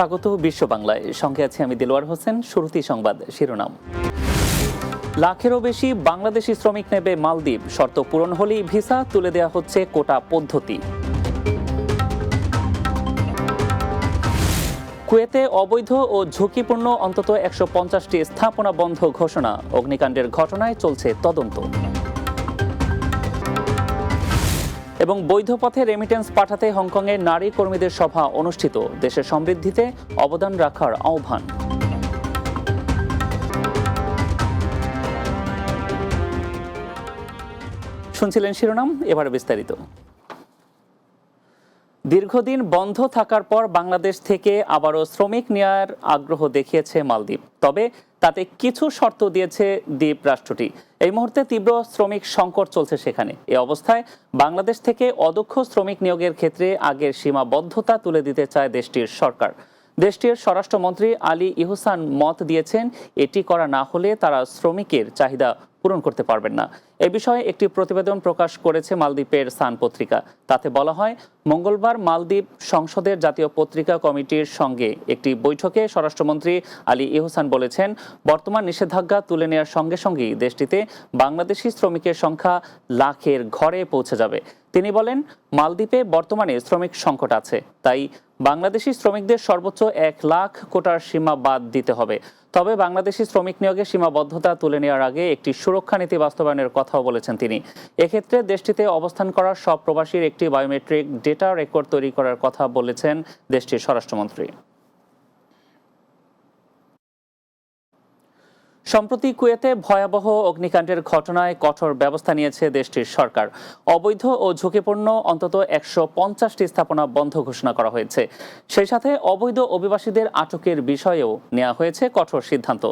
স্বাগত বিশ্ব বাংলায়, সঙ্গে আছি আমি দিলওয়ার হোসেন। শুরুতেই সংবাদ শিরোনাম। লাখেরও বেশি বাংলাদেশি শ্রমিক নেবে মালদ্বীপ, শর্ত পূরণ হলেই ভিসা তুলে দেওয়া হচ্ছে কোটা পদ্ধতি। কুয়েতে অবৈধ ও ঝুঁকিপূর্ণ অন্তত ১৫০টি স্থাপনা বন্ধ ঘোষণা, অগ্নিকাণ্ডের ঘটনায় চলছে তদন্ত। এবং বৈধ পথে রেমিটেন্স পাঠাতে হংকংয়ে নারী কর্মীদের সভা অনুষ্ঠিত, দেশের সমৃদ্ধিতে অবদান রাখার আহ্বান। শুনছিলেন শিরোনাম, এবার বিস্তারিত। দীর্ঘদিন বন্ধ থাকার পর বাংলাদেশ থেকে আবারও শ্রমিক নেওয়ার আগ্রহ দেখিয়েছে মালদ্বীপ, তবে তাতে কিছু শর্ত দিয়েছে দ্বীপ রাষ্ট্রটি। এই মুহূর্তে তীব্র শ্রমিক সংকট চলছে সেখানে। এ অবস্থায় বাংলাদেশ থেকে অদক্ষ শ্রমিক নিয়োগের ক্ষেত্রে আগের সীমাবদ্ধতা তুলে দিতে চায় দেশটির সরকার। দেশটির স্বরাষ্ট্রমন্ত্রী আলী ইহসান মত দিয়েছেন, এটি করা না হলে তারা শ্রমিকের চাহিদা পূরণ করতে পারবেন না। এ বিষয়ে একটি প্রতিবেদন প্রকাশ করেছে মালদ্বীপের সান পত্রিকা। তাতে বলা হয়, মঙ্গলবার মালদ্বীপ সংসদের জাতীয় পত্রিকা কমিটির সঙ্গে একটি বৈঠকে স্বরাষ্ট্রমন্ত্রী আলী ইহসান বলেছেন, বর্তমান নিষেধাজ্ঞা তুলে নেওয়ার সঙ্গে সঙ্গেই দেশটিতে বাংলাদেশি শ্রমিকের সংখ্যা লাখের ঘরে পৌঁছে যাবে। তিনি বলেন, মালদ্বীপে বর্তমানে শ্রমিক সংকট আছে, তাই বাংলাদেশি শ্রমিকদের সর্বোচ্চ ১ লাখ কোটার সীমা বাদ দিতে হবে। তবে বাংলাদেশি শ্রমিক নিয়োগে সীমাবদ্ধতা তুলে নেওয়ার আগে একটি সুরক্ষা নীতি বাস্তবায়নের কথাও বলেছেন তিনি। এক্ষেত্রে দেশটিতে অবস্থান করা সব প্রবাসীর একটি বায়োমেট্রিক ডেটা রেকর্ড তৈরি করার কথা বলেছেন দেশটির স্বরাষ্ট্রমন্ত্রী। সম্প্রতি কুয়েতে ভয়াবহ অগ্নিকাণ্ডের ঘটনায় কঠোর ব্যবস্থা নিয়েছে দেশটির সরকার। অবৈধ ও ঝুঁকিপূর্ণ অন্তত ১৫০টি স্থাপনা বন্ধ ঘোষণা করা হয়েছে। সেই সাথে অবৈধ অভিবাসীদের আটকের বিষয়েও নেওয়া হয়েছে কঠোর সিদ্ধান্ত।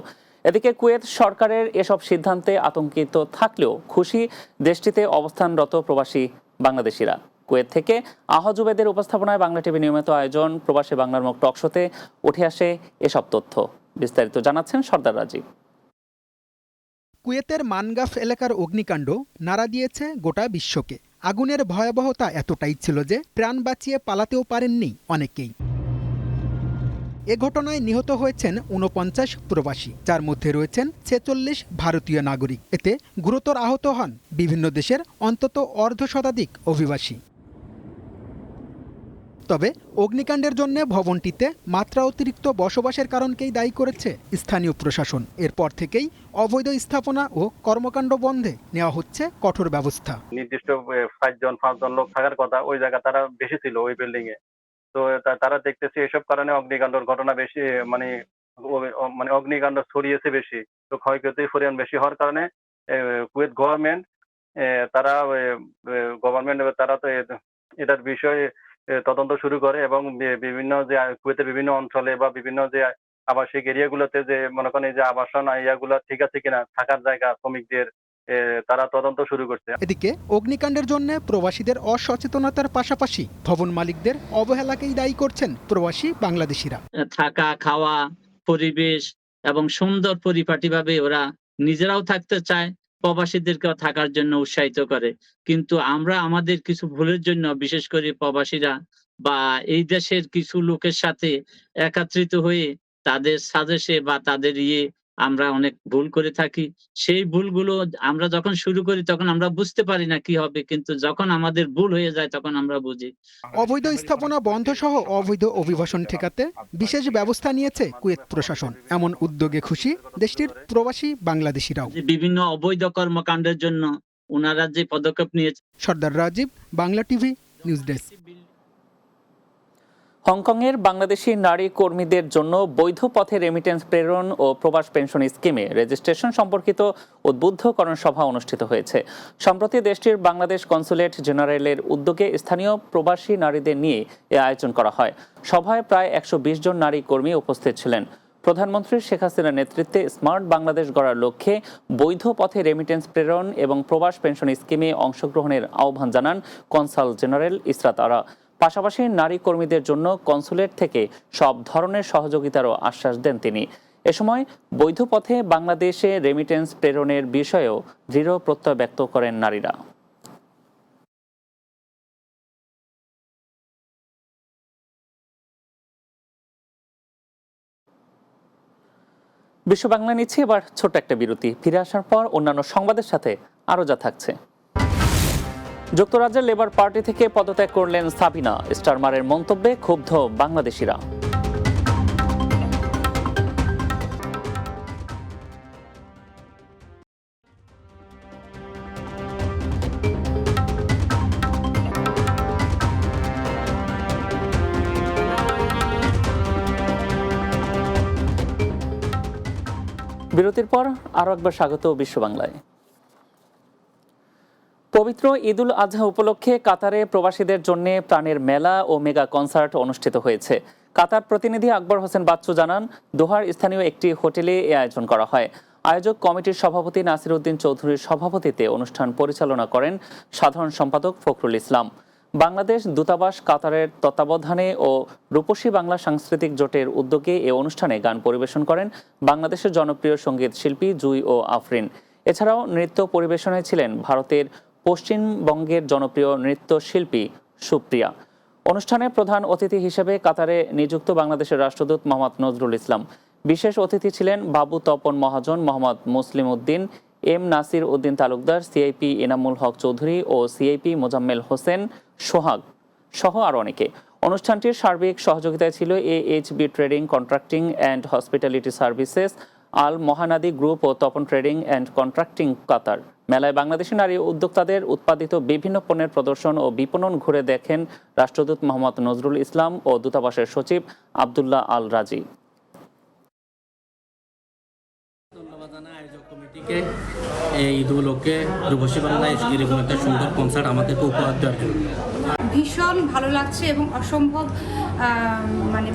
এদিকে কুয়েত সরকারের এসব সিদ্ধান্তে আতঙ্কিত থাকলেও খুশি দেশটিতে অবস্থানরত প্রবাসী বাংলাদেশিরা। কুয়েত থেকে আহজুবেদের উপস্থাপনায় বাংলা টিভি নিয়মিত আয়োজন প্রবাসী বাংলার মুখ টকশোতে উঠে আসে এসব তথ্য। বিস্তারিত জানাচ্ছেন সর্দার রাজীব। কুয়েতের মানগাফ এলাকার অগ্নিকাণ্ড নাড়া দিয়েছে গোটা বিশ্বকে। আগুনের ভয়াবহতা এতটাই ছিল যে প্রাণ বাঁচিয়ে পালাতেও পারেননি অনেকেই। এ ঘটনায় নিহত হয়েছেন ৪৯ প্রবাসী, যার মধ্যে রয়েছেন ৪৬ ভারতীয় নাগরিক। এতে গুরুতর আহত হন বিভিন্ন দেশের অন্তত অর্ধশতাধিক অভিবাসী। তবে অগ্নিকাণ্ডের জন্য ভবনটিতে মাত্রা অতিরিক্ত বসবাসের কারণকেই দায়ী করেছে স্থানীয় প্রশাসন। এরপর থেকেই অবৈধ স্থাপনা ও কর্মকাণ্ড বন্ধে নেওয়া হচ্ছে কঠোর ব্যবস্থা। নির্দিষ্ট ৫জন লোক থাকার কথা, ওই জায়গা তারা বেশি ছিল ওই বিল্ডিং এ। তো তারা দেখতেছে এসব কারণে অগ্নিকাণ্ডের ঘটনা বেশি, মানে অগ্নিকাণ্ড ছড়িয়েছে বেশি। তো ক্ষয়ক্ষতির পরিমাণ বেশি হওয়ার কারণে কুয়েত গভর্নমেন্ট তারা তারা তো এটার বিষয়ে তদন্ত শুরু করে এবং বিভিন্ন যে কুয়েতের বিভিন্ন অঞ্চলে বা বিভিন্ন যে আবাসিক এরিয়াগুলোতে যে মনে করেন যে আবাসন ইয়াগুলো ঠিক আছে কিনা, থাকার জায়গা শ্রমিকদের, তারা তদন্ত শুরু করছে। এদিকে অগ্নিকাণ্ডের জন্য প্রবাসীদের অসচেতনতার পাশাপাশি ভবন মালিকদের অবহেলাকেই দায়ী করছেন প্রবাসী বাংলাদেশিরা। থাকা, খাওয়া, পরিবেশ এবং সুন্দর পরিপাটিভাবে ওরা নিজেরাও থাকতে চায়, প্রবাসীদেরকেও থাকার জন্য উৎসাহিত করে। কিন্তু আমরা আমাদের কিছু ভুলের জন্য, বিশেষ করে প্রবাসীরা বা এই দেশের কিছু লোকের সাথে একত্রিত হয়ে তাদের সাজেশে বা তাদের আমরা অনেক ভুল করে থাকি। সেই ভুলগুলো আমরা যখন শুরু করি তখন আমরা বুঝতে পারি না কি হবে, কিন্তু যখন আমাদের ভুল হয়ে যায় তখন আমরা বুঝি। অবৈধ স্থাপনা বন্ধ সহ অবৈধ অভিবাসন ঠেকাতে বিশেষ ব্যবস্থা নিয়েছে কুয়েত প্রশাসন। এমন উদ্যোগে খুশি দেশটির প্রবাসী বাংলাদেশিরাও। বিভিন্ন অবৈধ কর্মকাণ্ডের জন্য ওনারা যে পদক্ষেপ নিয়েছে। Sardar Rajib, Bangla TV, news desk. হংকংয়ের বাংলাদেশি নারী কর্মীদের জন্য বৈধ পথে রেমিটেন্স প্রেরণ ও প্রবাস পেনশন স্কিমে রেজিস্ট্রেশন সম্পর্কিত উদ্বুদ্ধকরণ সভা অনুষ্ঠিত হয়েছে। সম্প্রতি দেশটির বাংলাদেশ কনসুলেট জেনারেলের উদ্যোগে স্থানীয় প্রবাসী নারীদের নিয়ে এ আয়োজন করা হয়। সভায় প্রায় ১২০ জন নারী কর্মী উপস্থিত ছিলেন। প্রধানমন্ত্রী শেখ হাসিনার নেতৃত্বে স্মার্ট বাংলাদেশ গড়ার লক্ষ্যে বৈধ পথে রেমিটেন্স প্রেরণ এবং প্রবাস পেনশন স্কিমে অংশগ্রহণের আহ্বান জানান কনসাল জেনারেল ইসরাত আরা। পাশাপাশি নারী কর্মীদের জন্য কনসুলেট থেকে সব ধরনের সহযোগিতারও আশ্বাস দেন তিনি। এ সময় বৈধ পথে বাংলাদেশে রেমিটেন্স প্রেরণের বিষয়েও দৃঢ় প্রত্যয় ব্যক্ত করেন নারীরা। বিশ্ব বাংলা নিচ্ছে এবার ছোট্ট একটা বিরতি। ফিরে আসার পর অন্যান্য সংবাদের সাথে আরও যা থাকছে। যুক্তরাজ্যের লেবার পার্টি থেকে পদত্যাগ করলেন সাবিনা। স্টারমারের মন্তব্যে ক্ষুব্ধ বাংলাদেশিরা। বিরতির পর আরও একবার স্বাগত বিশ্ব বাংলায়। পবিত্র ঈদুল আজহা উপলক্ষে কাতারে প্রবাসীদের জন্য প্রাণের মেলা ও মেগা কনসার্ট অনুষ্ঠিত হয়েছে। কাতার প্রতিনিধি আকবর হোসেন বাচ্চু জানান, দোহার স্থানীয় একটি হোটেলে এ আয়োজন করা হয়। আয়োজক কমিটির সভাপতি নাসির উদ্দিন চৌধুরীর সভাপতিত্বে অনুষ্ঠান পরিচালনা করেন সাধারণ সম্পাদক ফখরুল ইসলাম। বাংলাদেশ দূতাবাস কাতারের তত্ত্বাবধানে ও রূপসী বাংলা সাংস্কৃতিক জোটের উদ্যোগে এ অনুষ্ঠানে গান পরিবেশন করেন বাংলাদেশের জনপ্রিয় সঙ্গীত শিল্পী জুই ও আফরিন। এছাড়াও নৃত্য পরিবেশনায় ছিলেন ভারতের পশ্চিমবঙ্গের জনপ্রিয় নৃত্যশিল্পী সুপ্রিয়া। অনুষ্ঠানে প্রধান অতিথি হিসেবে কাতারে নিযুক্ত বাংলাদেশের রাষ্ট্রদূত মোহাম্মদ নজরুল ইসলাম। বিশেষ অতিথি ছিলেন বাবু তপন মহাজন, মোহাম্মদ মুসলিম উদ্দিন, এম নাসির উদ্দিন তালুকদার, সিআইপি এনামুল হক চৌধুরী ও সিআইপি মোজাম্মেল হোসেন সোহাগ সহ আরও অনেকে। অনুষ্ঠানটির সার্বিক সহযোগিতায় ছিল AHB trading, contracting and hospitality services, Al Mahanadi group ও Tapan trading and contracting Qatar. মেলায় বাংলাদেশি নারী উদ্যোক্তাদের উৎপাদিত বিভিন্ন পণ্যের প্রদর্শন ও বিপণন ঘুরে দেখেন রাষ্ট্রদূত মোহাম্মদ নজরুল ইসলাম ও দূতাবাসের সচিব আব্দুল্লাহ আল রাজি। ধন্যবাদ জানাই আয়োজক কমিটিকে এই ঈদ উপলক্ষে রূপসী বাংলায় এরকম একটা সুন্দর কনসার্ট আমাদেরকে উপহার দেওয়ার জন্য। ভীষণ ভালো লাগছে এবং অসম্ভব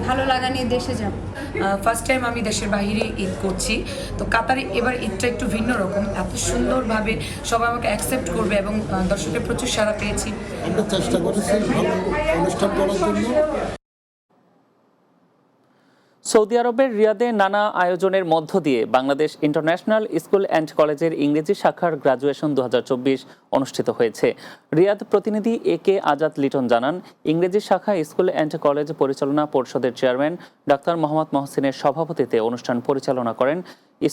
ভালো লাগা নিয়ে দেশে যাব। ফার্স্ট টাইম আমি দেশের বাইরে ঈদ করছি, তো কাতারে এবার ঈদটা একটু ভিন্ন রকম। এত সুন্দরভাবে সবাই আমাকে অ্যাকসেপ্ট করবে এবং দর্শকের প্রচুর সাড়া পেয়েছি। আমরা চেষ্টা করেছি ভালো অনুষ্ঠান করার জন্য। সৌদি আরবের রিয়াদে নানা আয়োজনের মধ্য দিয়ে বাংলাদেশ ইন্টারন্যাশনাল স্কুল অ্যান্ড কলেজের ইংরেজি শাখার গ্রাজুয়েশন 2024 অনুষ্ঠিত হয়েছে। রিয়াদ প্রতিনিধি AK আজাদ লিটন জানান, ইংরেজি শাখা স্কুল অ্যান্ড কলেজ পরিচালনা পরিষদের চেয়ারম্যান ডাক্তার মোহাম্মদ মহসিনের সভাপতিত্বে অনুষ্ঠান পরিচালনা করেন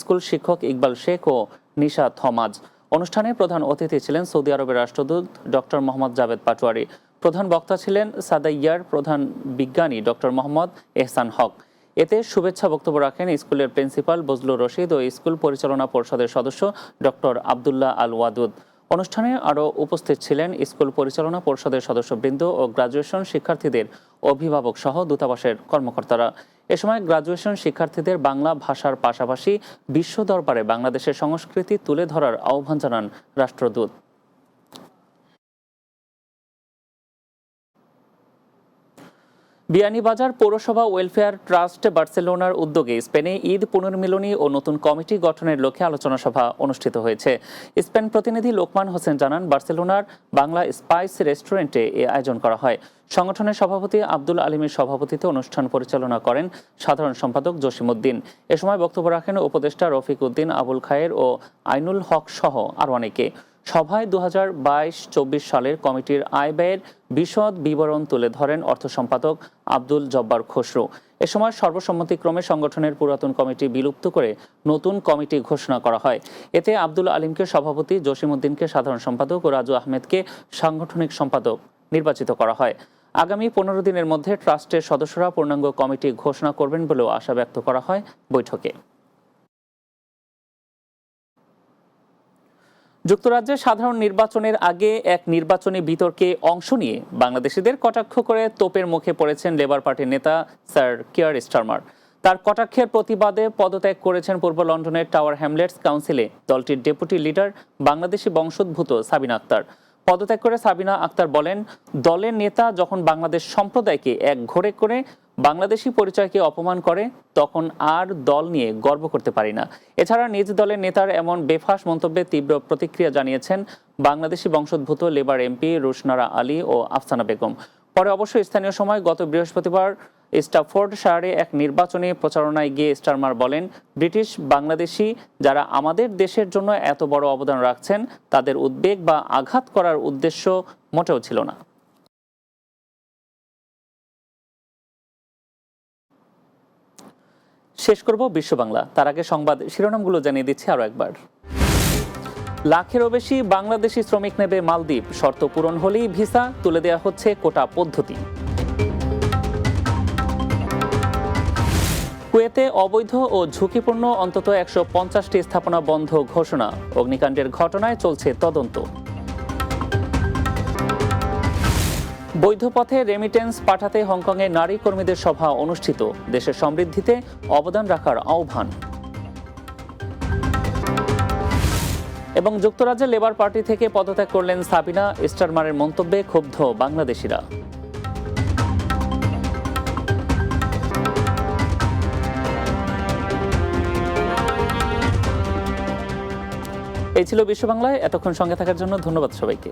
স্কুল শিক্ষক ইকবাল শেখ ও নিশা থমাজ। অনুষ্ঠানে প্রধান অতিথি ছিলেন সৌদি আরবের রাষ্ট্রদূত ডক্টর মোহাম্মদ জাভেদ পাটোয়ারি। প্রধান বক্তা ছিলেন সাদাইয়ার প্রধান বিজ্ঞানী ডক্টর মোহাম্মদ এহসান হক। এতে শুভেচ্ছা বক্তব্য রাখেন স্কুলের প্রিন্সিপাল বজলুর রশিদ ও স্কুল পরিচালনা পরিষদের সদস্য ডক্টর আব্দুল্লাহ আল ওয়াদুদ। অনুষ্ঠানে আরও উপস্থিত ছিলেন স্কুল পরিচালনা পরিষদের সদস্যবৃন্দ ও গ্রাজুয়েশন শিক্ষার্থীদের অভিভাবক সহ দূতাবাসের কর্মকর্তারা। এ সময় গ্রাজুয়েশন শিক্ষার্থীদের বাংলা ভাষার পাশাপাশি বিশ্ব দরবারে বাংলাদেশের সংস্কৃতি তুলে ধরার আহ্বান জানান রাষ্ট্রদূত। বিয়ানীবাজার পৌরসভা ওয়েলফেয়ার ট্রাস্ট বার্সেলোনার উদ্যোগে স্পেনে ঈদ পুনর্মিলনী ও নতুন কমিটি গঠনের লক্ষ্যে আলোচনা সভা অনুষ্ঠিত হয়েছে। স্পেন প্রতিনিধি লোকমান হোসেন জানান, বার্সেলোনার বাংলা স্পাইস রেস্টুরেন্টে এ আয়োজন করা হয়। সংগঠনের সভাপতি আব্দুল আলিমের সভাপতিত্বে অনুষ্ঠান পরিচালনা করেন সাধারণ সম্পাদক জসিমউদ্দিন। এ সময় বক্তব্য রাখেন উপদেষ্টা রফিক উদ্দিন, আবুল খায়ের ও আইনুল হক সহ আরও অনেকে। সভায় 2022-24 সালের কমিটির আয় ব্যয়ের বিশদ বিবরণ তুলে ধরেন অর্থ সম্পাদক আব্দুল জব্বার খসরু। এ সময় সর্বসম্মতিক্রমে সংগঠনের পুরাতন কমিটি বিলুপ্ত করে নতুন কমিটি ঘোষণা করা হয়। এতে আব্দুল আলিমকে সভাপতি, জসিমউদ্দিনকে সাধারণ সম্পাদক ও রাজু আহমেদকে সাংগঠনিক সম্পাদক নির্বাচিত করা হয়। আগামী 15 দিনের মধ্যে ট্রাস্টের সদস্যরা পূর্ণাঙ্গ কমিটি ঘোষণা করবেন বলেও আশা ব্যক্ত করা হয় বৈঠকে। যুক্তরাজ্যে সাধারণ নির্বাচনের আগে এক নির্বাচনী বিতর্কে অংশ নিয়ে বাংলাদেশিদের কটাক্ষ করে তোপের মুখে পড়েছেন লেবার পার্টির নেতা স্যার কিয়ার স্টারমার। তার কটাক্ষের প্রতিবাদে পদত্যাগ করেছেন পূর্ব লন্ডনের টাওয়ার হ্যামলেটস কাউন্সিলে দলটির ডেপুটি লিডার বাংলাদেশি বংশোদ্ভূত সাবিনা আক্তার। পদত্যাগ করে সাবিনা আক্তার বলেন, দলের নেতা যখন বাংলাদেশ সম্প্রদায়কে এক ঘরে করে বাংলাদেশি পরিচয়কে অপমান করে তখন আর দল নিয়ে গর্ব করতে পারি না। এছাড়া নিজ দলের নেতার এমন বেফাঁস মন্তব্যে তীব্র প্রতিক্রিয়া জানিয়েছেন বাংলাদেশি বংশোদ্ভূত লেবার এমপি রুশনারা আলী ও আফসানা বেগম। পরে অবশ্য স্থানীয় সময় গত বৃহস্পতিবার স্টাফোর্ডশায়ারে এক নির্বাচনী প্রচারণায় গিয়ে স্টারমার বলেন, ব্রিটিশ বাংলাদেশি যারা আমাদের দেশের জন্য এত বড় অবদান রাখছেন তাদের উদ্বেগ বা আঘাত করার উদ্দেশ্য মোটেও ছিল না। শেষ করব বিশ্ব বাংলা, তার আগে সংবাদ শিরোনামগুলো জানিয়ে দিচ্ছি আরও একবার। লাখেরও বেশি বাংলাদেশি শ্রমিক নেবে মালদ্বীপ, শর্ত পূরণ হলেই ভিসা, তুলে দেওয়া হচ্ছে কোটা পদ্ধতি। কুয়েতে অবৈধ ও ঝুঁকিপূর্ণ অন্তত 150টি স্থাপনা বন্ধ ঘোষণা, অগ্নিকাণ্ডের ঘটনায় চলছে তদন্ত। বৈধ পথে রেমিটেন্স পাঠাতে হংকংয়ে নারী কর্মীদের সভা অনুষ্ঠিত, দেশের সমৃদ্ধিতে অবদান রাখার আহ্বান। এবং যুক্তরাজ্যের লেবার পার্টি থেকে পদত্যাগ করলেন সাবিনা স্টারমারের মন্তব্যে ক্ষুব্ধ বাংলাদেশিরা। এই ছিল বিশ্ব বাংলায়, এতক্ষণ সঙ্গে থাকার জন্য ধন্যবাদ সবাইকে।